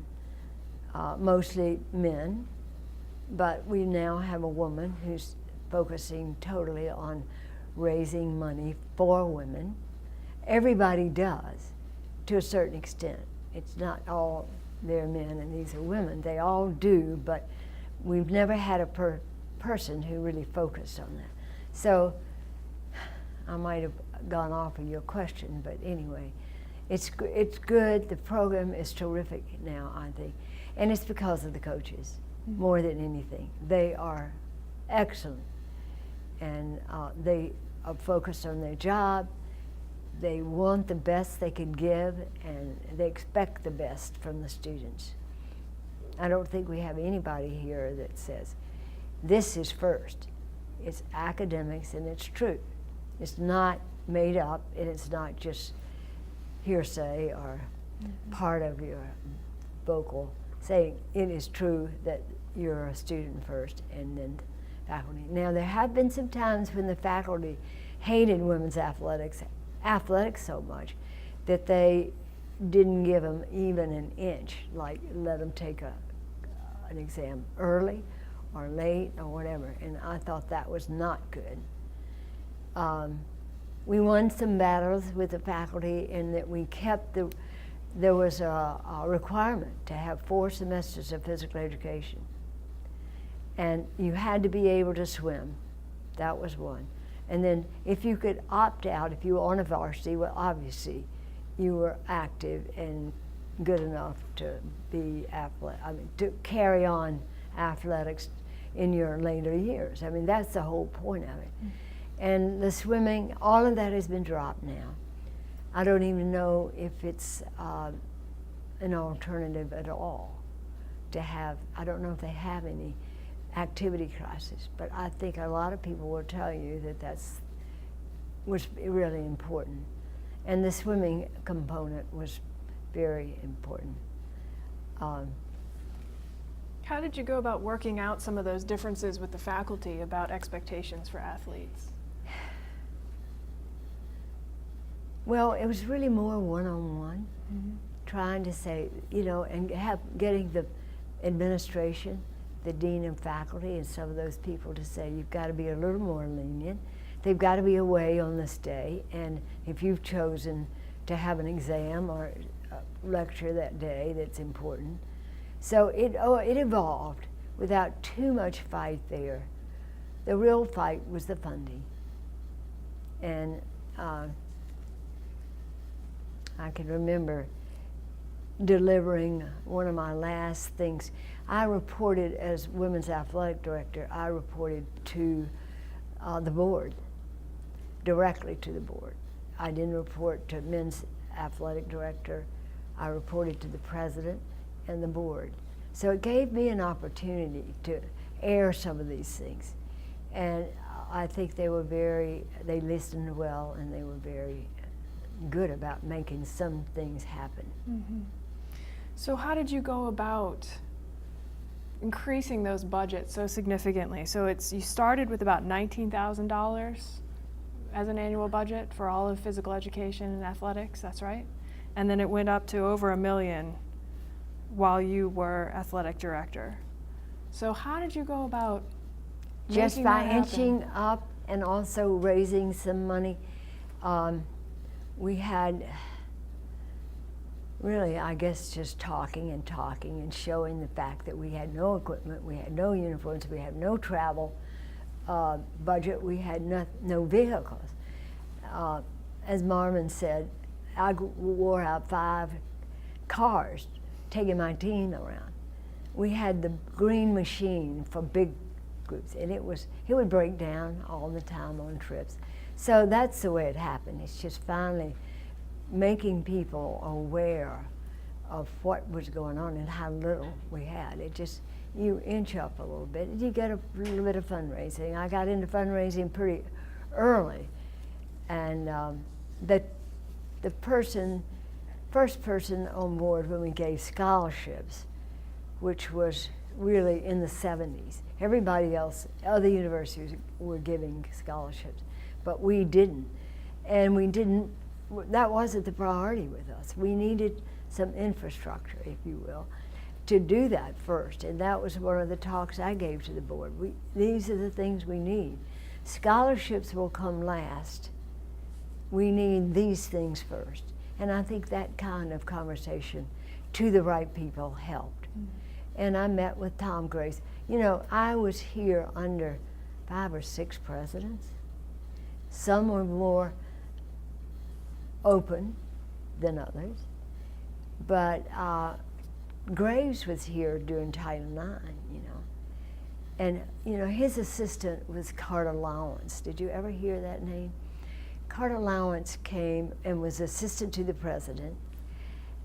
S2: mostly men, but we now have a woman who's focusing totally on raising money for women. Everybody does, to a certain extent. It's not all they're men and these are women. They all do, but we've never had a person who really focused on that. So I might have gone off of your question, but anyway, it's good. The program is terrific now, I think, and it's because of the coaches more than anything. They are excellent, and they are focused on their job. They want the best they can give, and they expect the best from the students. I don't think we have anybody here that says, this is first. It's academics, and it's true. It's not made up, and it's not just hearsay or part of your vocal saying. It is true that you're a student first and then faculty. Now, there have been some times when the faculty hated women's athletics so much that they didn't give them even an inch, like let them take an exam early or late or whatever, and I thought that was not good. We won some battles with the faculty in that we kept there was a requirement to have 4 semesters of physical education, and you had to be able to swim. That was one. And then if you could opt out, if you were on a varsity, well, obviously you were active and good enough to be to carry on athletics in your later years. I mean, that's the whole point of it. And the swimming, all of that has been dropped now. I don't even know if it's an alternative at all to have. I don't know if they have any activity classes, but I think a lot of people will tell you that was really important. And the swimming component was very important.
S1: How did you go about working out some of those differences with the faculty about expectations for athletes?
S2: Well, it was really more one-on-one, trying to say, and getting the administration, the dean of faculty, and some of those people to say, you've got to be a little more lenient. They've got to be away on this day, and if you've chosen to have an exam or a lecture that day that's important. So it evolved without too much fight there. The real fight was the funding. And I can remember delivering one of my last things. I reported, as women's athletic director, I reported to the board, directly to the board. I didn't report to men's athletic director. I reported to the president and the board. So it gave me an opportunity to air some of these things. And I think they listened well, and they were very good about making some things happen.
S1: Mm-hmm. So how did you go about increasing those budgets so significantly? So you started with about $19,000 as an annual budget for all of physical education and athletics, that's right? And then it went up to over $1 million while you were athletic director. So how did you go about
S2: just by inching up and also raising some money? We had really, I guess, just talking and showing the fact that we had no equipment, we had no uniforms, we had no travel budget, we had no vehicles. As Marvin said, I wore out 5 cars taking my team around. We had the green machine for big groups, and it would break down all the time on trips. So that's the way it happened. It's just finally making people aware of what was going on and how little we had. It just, you inch up a little bit, you get a little bit of fundraising. I got into fundraising pretty early, and the the first person on board when we gave scholarships, which was really in the 70s. Everybody else, other universities were giving scholarships, but we didn't. And that wasn't the priority with us. We needed some infrastructure, if you will, to do that first. And that was one of the talks I gave to the board. These are the things we need. Scholarships will come last. We need these things first. And I think that kind of conversation to the right people helped. Mm-hmm. And I met with Tom Grace. You know, I was here under 5 or 6 presidents. Some were more open than others. But Graves was here during Title IX, you know. And, you know, his assistant was Carter Lawrence. Did you ever hear that name? Carter Lawrence came and was assistant to the president.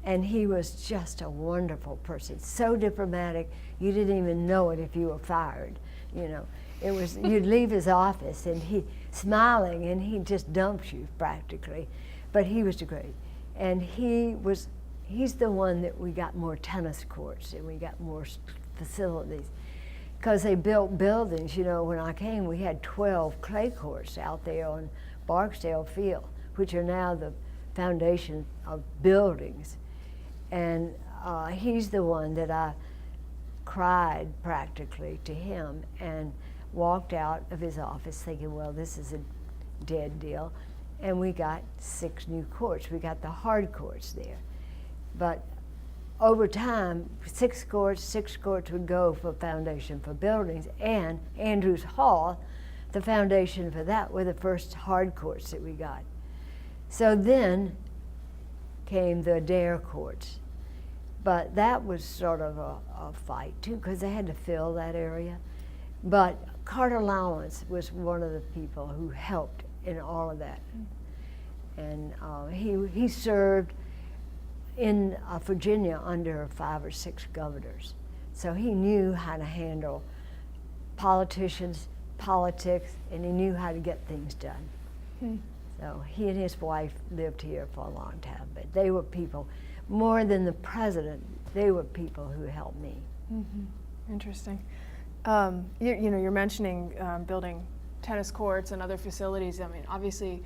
S2: And he was just a wonderful person, so diplomatic, you didn't even know it if you were fired, you know. It was, you'd leave his office and he smiling and he just dumps you practically. But he was great. And he's the one that we got more tennis courts and we got more facilities. Because they built buildings, you know, when I came we had 12 clay courts out there on Barksdale Field, which are now the foundation of buildings. And he's the one that I cried practically to him and walked out of his office thinking, well, this is a dead deal. And we got 6 new courts. We got the hard courts there. But over time, 6 courts would go for foundation for buildings, and Andrews Hall, the foundation for that, were the first hard courts that we got. So then came the Adair courts. But that was sort of a fight too, because they had to fill that area. But Carter Lawrence was one of the people who helped in all of that. And he served in Virginia under 5 or 6 governors. So he knew how to handle politicians, politics, and he knew how to get things done. Hmm. So he and his wife lived here for a long time, but they were people, more than the president, they were people who helped me.
S1: Mm-hmm. Interesting. You know, you're mentioning building tennis courts and other facilities. I mean, obviously,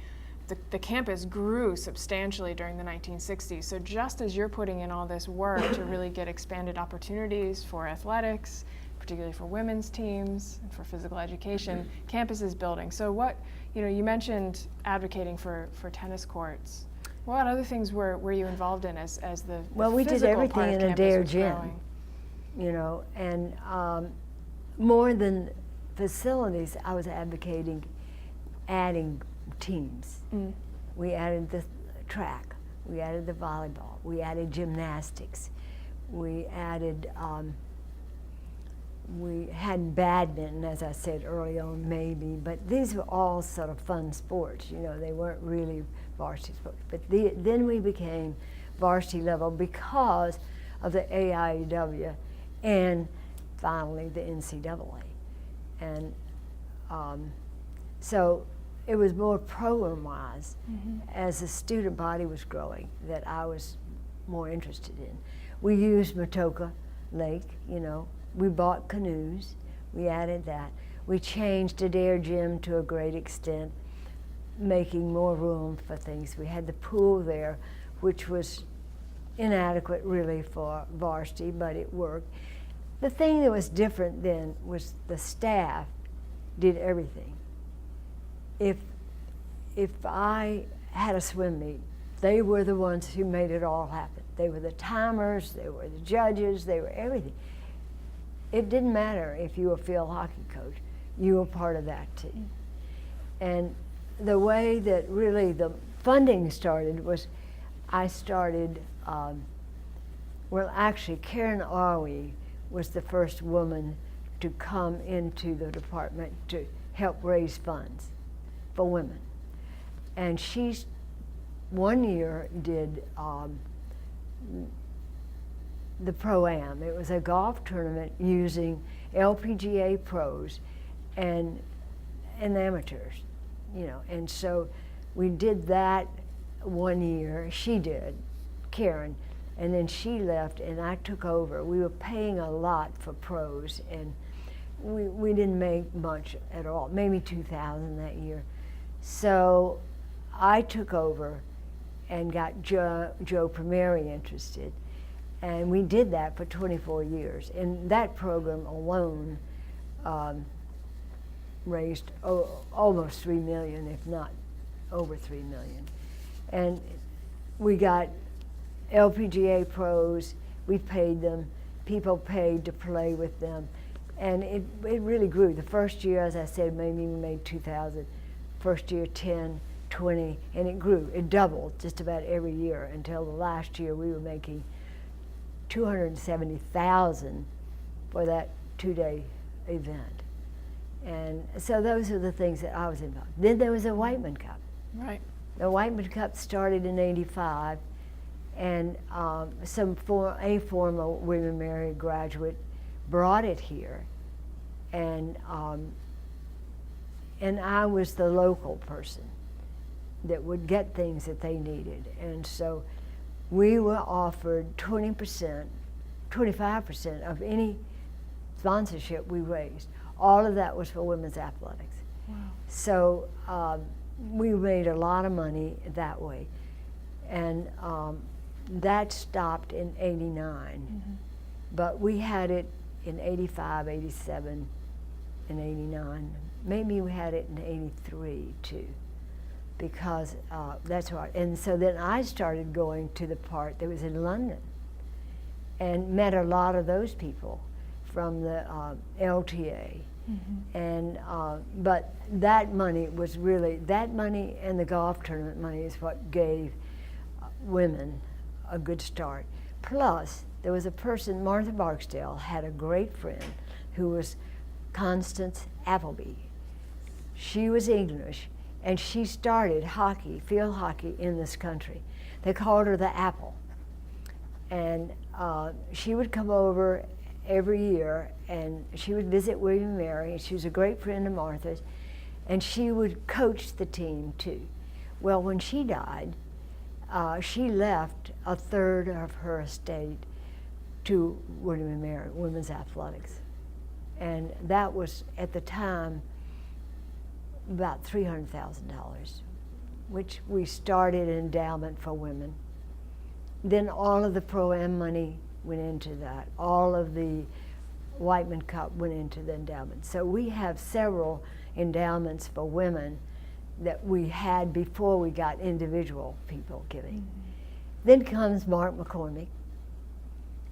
S1: the campus grew substantially during the 1960s. So just as you're putting in all this work to really get expanded opportunities for athletics, particularly for women's teams and for physical education, campus is building. So what, you know, you mentioned advocating for tennis courts. What other things were you involved in as the
S2: well, we did everything in Adair gym, you know, and more than facilities, I was advocating adding teams. Mm. We added the track, we added the volleyball, we added gymnastics, we added, we had badminton, as I said early on, maybe, but these were all sort of fun sports, you know, they weren't really varsity sports. But then we became varsity level because of the AIAW and finally the NCAA. And so it was more program-wise, mm-hmm. as the student body was growing, that I was more interested in. We used Matoka Lake, you know. We bought canoes, we added that. We changed Adair Gym to a great extent, making more room for things. We had the pool there, which was inadequate really for varsity, but it worked. The thing that was different then was the staff did everything. If I had a swim meet, they were the ones who made it all happen. They were the timers, they were the judges, they were everything. It didn't matter if you were a field hockey coach, you were part of that team. And the way that really the funding started was, I started, well actually Karen Arwe was the first woman to come into the department to help raise funds for women. And she, one year, did the Pro-Am. It was a golf tournament using LPGA pros and amateurs, you know. And so we did that one year, she did, Karen, and then she left and I took over. We were paying a lot for pros, and we didn't make much at all, maybe $2,000 that year. So I took over and got Joe Primeri interested, and we did that for 24 years. And that program alone raised almost $3 million, if not over $3 million. And we got LPGA pros, we paid them, people paid to play with them, and it really grew. The first year, as I said, maybe we made 2,000. First year, 10, 20, and it grew. It doubled just about every year until the last year we were making $270,000 for that 2-day event. And so those are the things that I was involved. Then there was a Whiteman Cup.
S1: Right.
S2: The Whiteman Cup started in '85, and a former William & Mary graduate brought it here, and I was the local person that would get things that they needed. And so we were offered 20%, 25% of any sponsorship we raised. All of that was for women's athletics.
S1: Wow.
S2: So we made a lot of money that way. And that stopped in '89. Mm-hmm. But we had it in '85, '87, and '89. Maybe we had it in '83 too, because that's right. And so then I started going to the part that was in London and met a lot of those people from the LTA. Mm-hmm. And but that money was really, that money and the golf tournament money is what gave women a good start. Plus, there was a person, Martha Barksdale, had a great friend who was Constance Appleby. She was English, and she started hockey, field hockey in this country. They called her the Apple. And she would come over every year, and she would visit William & Mary. She was a great friend of Martha's, and she would coach the team too. Well, when she died, she left a third of her estate to William & Mary, women's athletics. And that was, at the time, about $300,000, which we started an endowment for women. Then all of the Pro-Am money went into that. All of the Whiteman Cup went into the endowment. So we have several endowments for women that we had before we got individual people giving. Mm-hmm. Then comes Mark McCormick.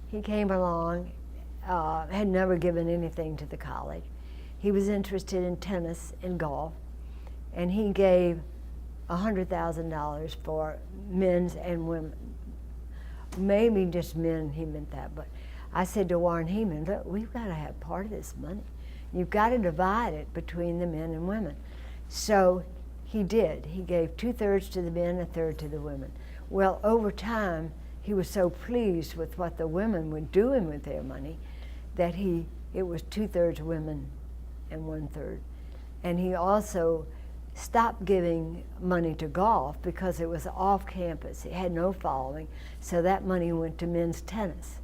S2: He came along, had never given anything to the college. He was interested in tennis and golf, and he gave $100,000 for men's and women. Maybe just men, he meant that, but I said to Warren Heeman, look, we've got to have part of this money. You've got to divide it between the men and women. So he did. He gave 2/3 to the men, 1/3 to the women. Well, over time, he was so pleased with what the women were doing with their money that it was 2/3 women and 1/3. And he also stopped giving money to golf because it was off campus. It had no following, so that money went to men's tennis.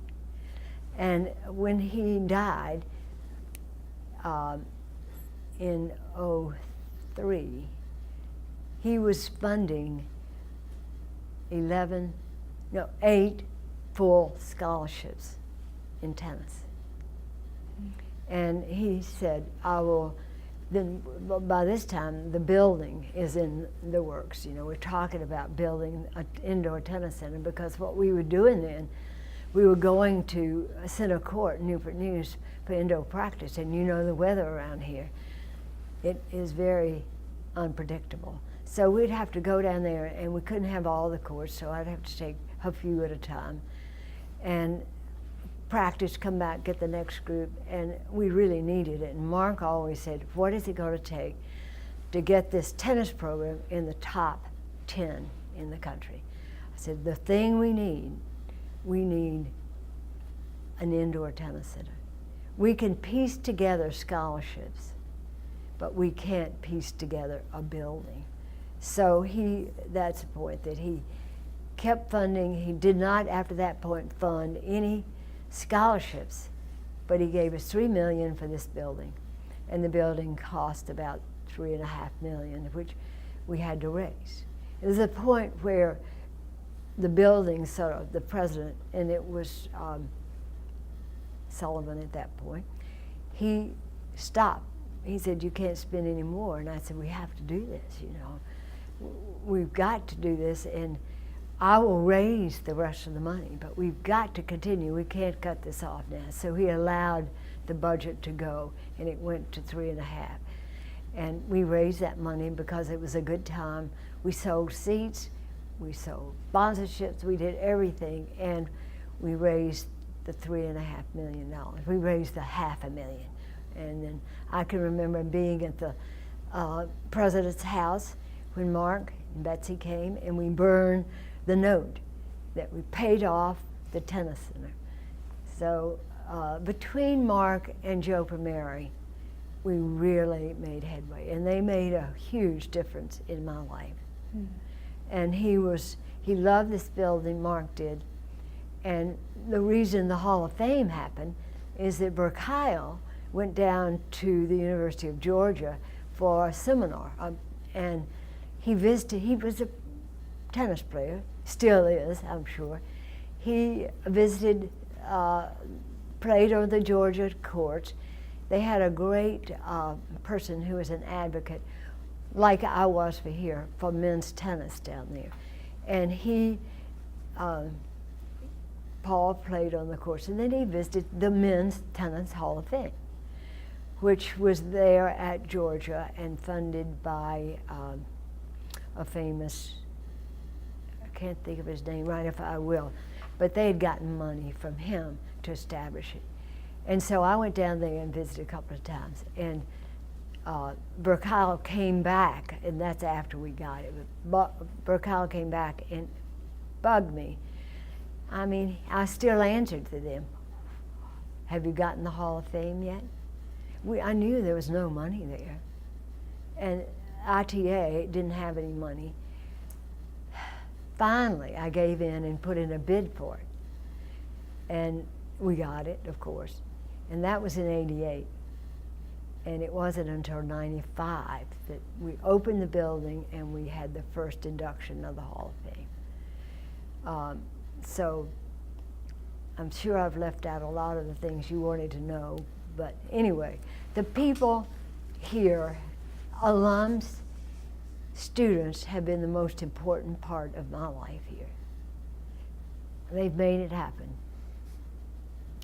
S2: And when he died in '03, he was funding 8 full scholarships in tennis. And he said, then by this time, the building is in the works. You know, we're talking about building an indoor tennis center, because what we were doing then, we were going to Center Court, Newport News, for indoor practice. And you know the weather around here, it is very unpredictable. So we'd have to go down there, and we couldn't have all the courts, so I'd have to take a few at a time. And practice, come back, get the next group, and we really needed it. And Mark always said, what is it going to take to get this tennis program in the top 10 in the country? I said, the thing we need an indoor tennis center. We can piece together scholarships, but we can't piece together a building. So that's the point, that he kept funding. He did not, after that point, fund any scholarships, but he gave us $3 million for this building. And the building cost about $3.5 million, which we had to raise. It was a point where the building, sort of, the president, and it was Sullivan at that point, he stopped. He said, "You can't spend any more." And I said, "We have to do this, you know. We've got to do this, and I will raise the rest of the money, but we've got to continue. We can't cut this off now." So he allowed the budget to go, and it went to 3.5. And we raised that money because it was a good time. We sold seats, we sold sponsorships, we did everything, and we raised the $3.5 million. We raised the $500,000. And then I can remember being at the president's house when Mark and Betsy came, and we burned the note that we paid off the tennis center. So between Mark and Joe Primeri, we really made headway, and they made a huge difference in my life. Mm. And he loved this building, Mark did, and the reason the Hall of Fame happened is that Burkile went down to the University of Georgia for a seminar, and he visited. He was a tennis player, still is, I'm sure. He visited, played on the Georgia courts. They had a great person who was an advocate, like I was for here, for men's tennis down there. And Paul played on the courts, and then he visited the Men's Tennis Hall of Fame, which was there at Georgia and funded by a famous, I can't think of his name right if I will, but they had gotten money from him to establish it. And so I went down there and visited a couple of times, and Burkile came back, and that's after we got it. Burkile came back and bugged me. I mean, I still answered to them, "Have you gotten the Hall of Fame yet?" I knew there was no money there, and ITA didn't have any money. Finally, I gave in and put in a bid for it, and we got it, of course, and that was in '88. And it wasn't until '95 that we opened the building and we had the first induction of the Hall of Fame. So I'm sure I've left out a lot of the things you wanted to know, but anyway, the people here, alums, students, have been the most important part of my life here. They've made it happen.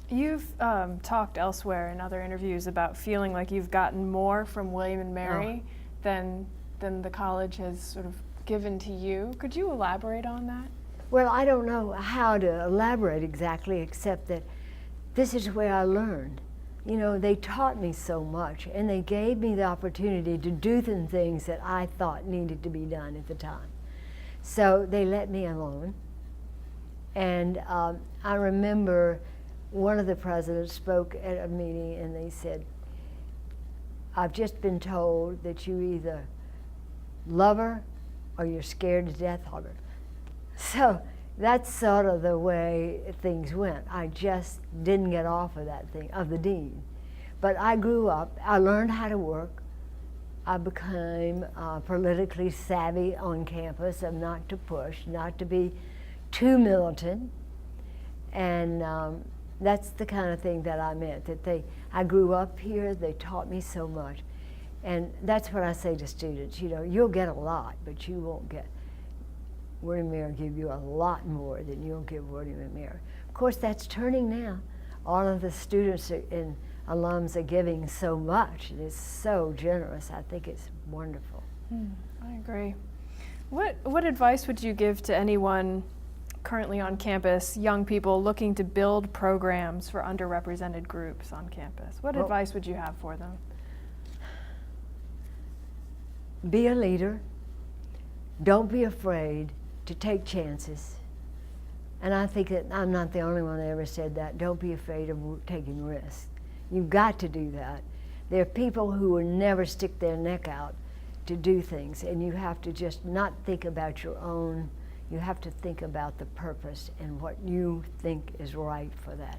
S1: You've talked elsewhere in other interviews about feeling like you've gotten more from William and Mary than the college has sort of given to you. Could you elaborate on that?
S2: Well, I don't know how to elaborate exactly, except that this is where I learned. You know, they taught me so much, and they gave me the opportunity to do the things that I thought needed to be done at the time. So they let me alone. And I remember one of the presidents spoke at a meeting, and they said, "I've just been told that you either love her or you're scared to death of her." So that's sort of the way things went. I just didn't get off of that thing, of the dean. But I grew up, I learned how to work. I became politically savvy on campus, of not to push, not to be too militant. And that's the kind of thing that I meant, that I grew up here, they taught me so much. And that's what I say to students, you know, you'll get a lot, but you won't get, William and Mary will give you a lot more than you'll give William and Mary. Of course, that's turning now. All of the students and alums are giving so much, and it's so generous. I think it's wonderful.
S1: I agree. What advice would you give to anyone currently on campus, young people looking to build programs for underrepresented groups on campus? What advice would you have for them?
S2: Be a leader. Don't be afraid to take chances. And I think that I'm not the only one that ever said that. Don't be afraid of taking risks. You've got to do that. There are people who will never stick their neck out to do things, and you have to just not think about your own, you have to think about the purpose and what you think is right for that,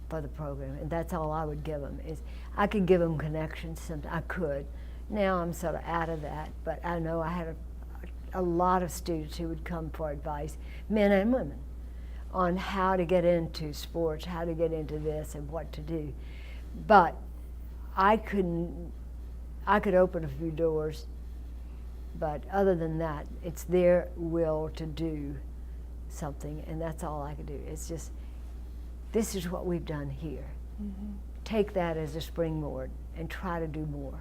S2: for the program. And that's all I would give them. Is I could give them connections, I could. Now I'm sort of out of that, but I know I had a lot of students who would come for advice, men and women, on how to get into sports, how to get into this and what to do. But I could open a few doors, but other than that, it's their will to do something, and that's all I could do. It's just, this is what we've done here. Mm-hmm. Take that as a springboard and try to do more.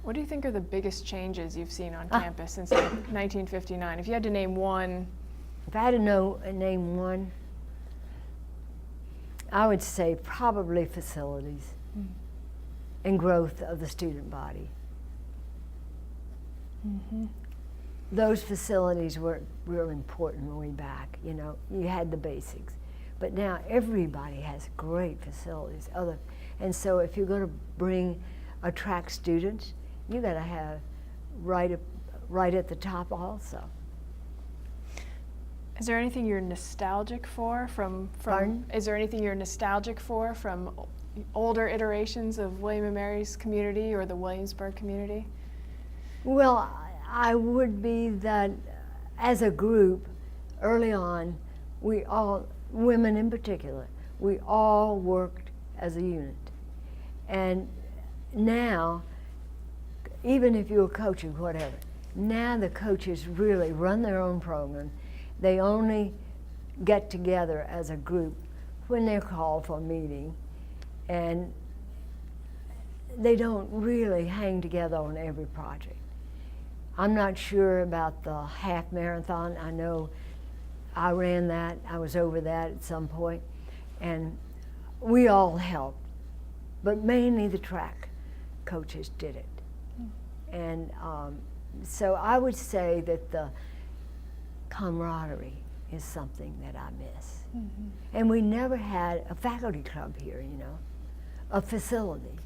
S1: What do you think are the biggest changes you've seen on campus since 1959? If you had to name one.
S2: If I had to name one, I would say probably facilities and growth of the student body. Mm-hmm. Those facilities were real important way back. You know, you had the basics, but now everybody has great facilities. And so if you're going to attract students, you got to have right at the top also.
S1: Is there anything you're nostalgic for from
S2: Pardon?
S1: Is there anything you're nostalgic for from older iterations of William and Mary's community or the Williamsburg community?
S2: Well, I would be that as a group, early on, we all, women in particular, we all worked as a unit. And now, even if you were coaching, whatever, now the coaches really run their own program. They only get together as a group when they're called for a meeting, and they don't really hang together on every project. I'm not sure about the half marathon. I know I ran that, I was over that at some point, and we all helped, but mainly the track coaches did it. And so I would say that the camaraderie is something that I miss. Mm-hmm. And we never had a faculty club here, you know, a facility.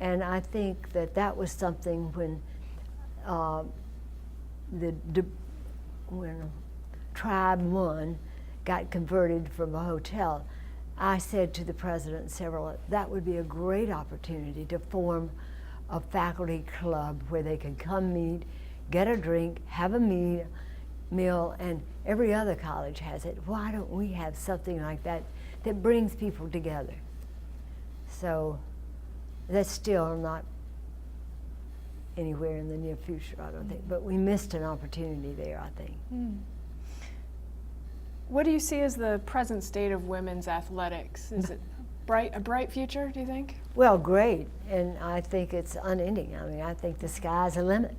S2: And I think that that was something when when Tribe 1 got converted from a hotel, I said to the president that would be a great opportunity to form a faculty club where they could come meet, get a drink, have a meal, and every other college has it. Why don't we have something like that that brings people together? So that's still not anywhere in the near future, I don't think, but we missed an opportunity there, I think.
S1: What do you see as the present state of women's athletics? Is it a bright future, do you think?
S2: Well, great, and I think it's unending. I mean, I think the sky's the limit.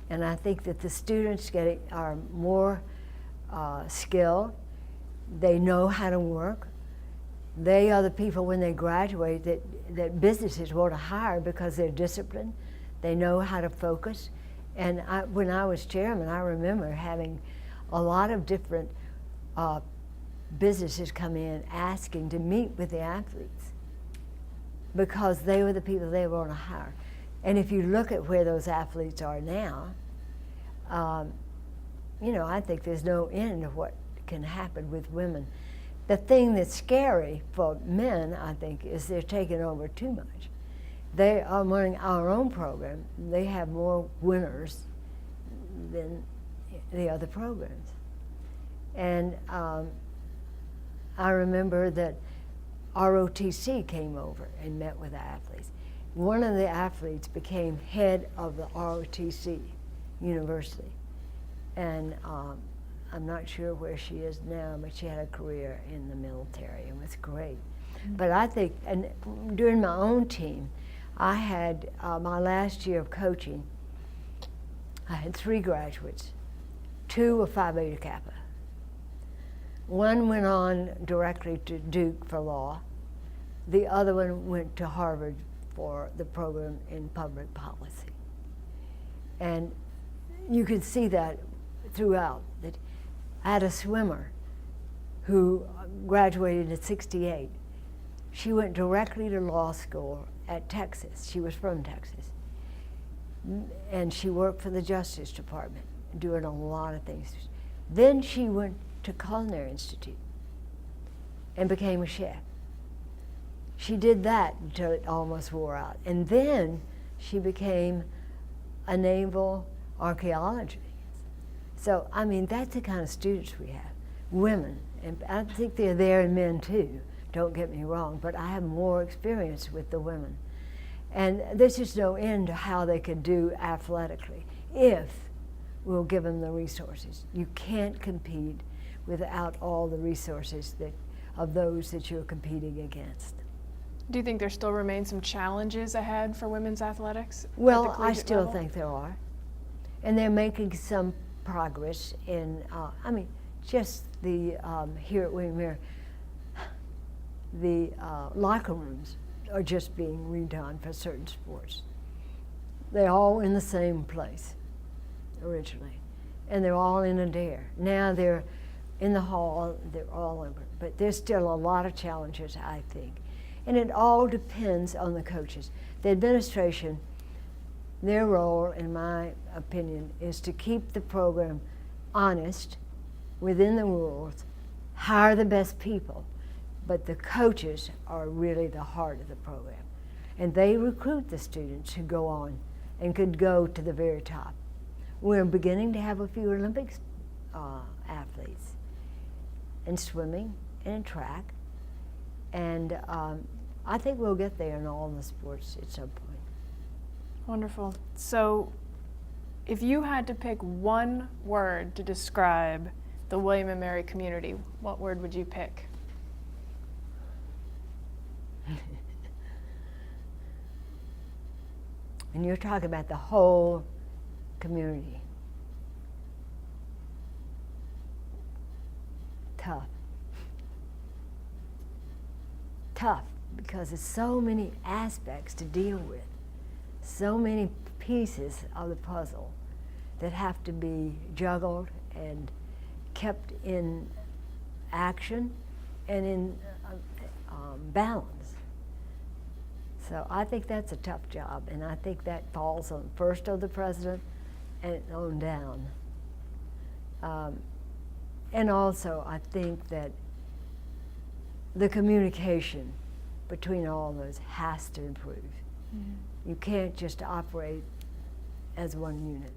S2: And I think that the students are more skilled. They know how to work. They are the people when they graduate that businesses want to hire because they're disciplined. They know how to focus. And when I was chairman, I remember having a lot of different businesses come in asking to meet with the athletes because they were the people they want to hire. And if you look at where those athletes are now, you know, I think there's no end of what can happen with women. The thing that's scary for men, I think, is they're taking over too much. They are running our own program. They have more winners than the other programs. And I remember that ROTC came over and met with the athletes. One of the athletes became head of the ROTC University. And I'm not sure where she is now, but she had a career in the military and was great. Mm-hmm. But I think, and during my own team, I had my last year of coaching, I had 3 graduates. 2 were Phi Beta Kappa. 1 went on directly to Duke for law. The other one went to Harvard for the program in public policy. And you could see that throughout. That I had a swimmer who graduated at 68. She went directly to law school at Texas. She was from Texas. and she worked for the Justice Department, doing a lot of things. Then she went to Culinary Institute and became a chef. She did that until it almost wore out. And then she became a naval archaeologist. So, I mean, that's the kind of students we have, women. And I think they're there in men too, don't get me wrong, but I have more experience with the women. And there's just no end to how they could do athletically if we'll give them the resources. You can't compete without all the resources of those that you're competing against.
S1: Do you think there still remain some challenges ahead for women's athletics?
S2: Well, I still think there are. And they're making some progress in, just the, here at William Mary, the locker rooms are just being redone for certain sports. They're all in the same place originally, and they're all in Adair. Now they're in the hall, they're all over, but there's still a lot of challenges, I think. And it all depends on the coaches. The administration, their role, in my opinion, is to keep the program honest, within the rules, hire the best people, but the coaches are really the heart of the program. And they recruit the students who go on and could go to the very top. We're beginning to have a few Olympics athletes in swimming and in track, and I think we'll get there in all the sports at some point.
S1: Wonderful. So if you had to pick one word to describe the William and Mary community, what word would you pick?
S2: And you're talking about the whole community. Tough. Tough, because there's so many aspects to deal with, so many pieces of the puzzle that have to be juggled and kept in action and in balance. So I think that's a tough job, and I think that falls on first on the president and on down. And also I think that the communication between all those has to improve. Mm-hmm. You can't just operate as one unit.